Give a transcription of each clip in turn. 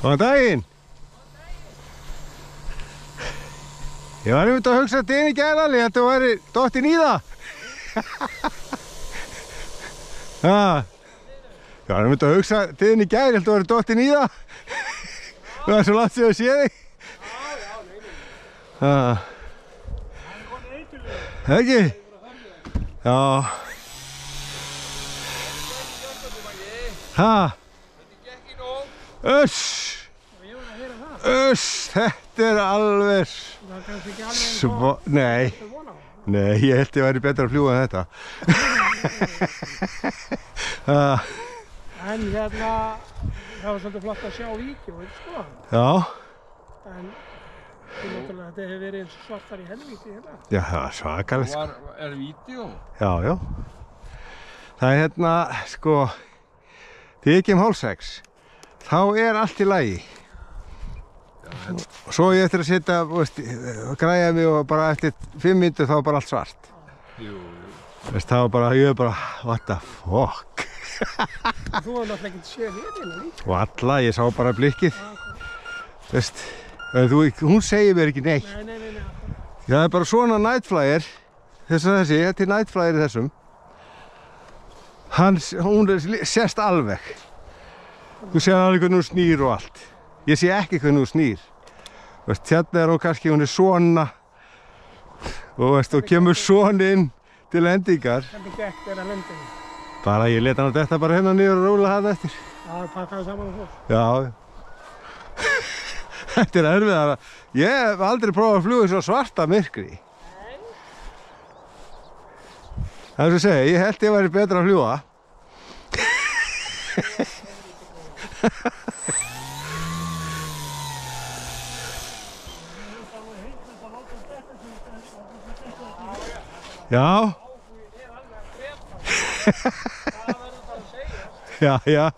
Góðan daginn. Ég var einmitt að hugsa þetta inn í gæðalli, þetta væri dottinn í það. Ég var einmitt að hugsa þetta inn í gæðalli, þetta væri dottinn í það. Það var svo langt sem ég sé þig. Ekki? Já. Þetta er alveg Nei, ég held ég væri betra að fljúga en þetta. En hérna, það var svolítið flott að sjá víkjum, sko. Já. En náttúrulega þetta hefur verið eins og svartar í helvíti hérna. Já, það var svakalegt. Er vídeo? Já, já. Það er hérna, sko, þegar ég kem 5:30, þá er allt í lagi. Og svo ég eftir að sitja, græja mig og bara eftir 5 mínútur þá er bara allt svart. Jú. Það var bara, ég er bara, what the fuck. Þú var náttúrulega ekki séð hérna líka. Og alla, ég sá bara blikkið. Hún segir mér ekki neitt. Nei. Það er bara svona nightflyer, þetta er nightflyer í þessum. Hún sést alveg. Þú sér alveg hvernig hún snýr og allt. Ég sé ekki hvernig hún snýr. Hérna er hún kannski, hún er svona og kemur svona inn til endingar. Hvernig gekk þér að lendingu? Bara ég leta hann þetta bara hérna niður og róla hann eftir. Já, pakkaði saman og fór. Já. Þetta er erfiðara. Ég hef aldrei prófað að fljúga svo svarta myrkri. Það er svo að segja, ég held ég væri betra að fljúga. Já. Já.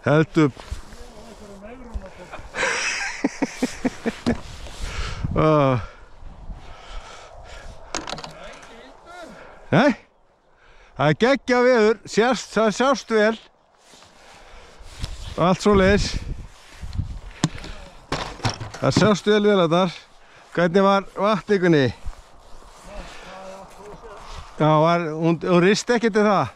Heldum. Nei. Það er geggjað veður, það sjást vel. Allt svoleiðis. Það sjást vel þar. Hvernig var vatningunni? Já, hún risti ekkert í það.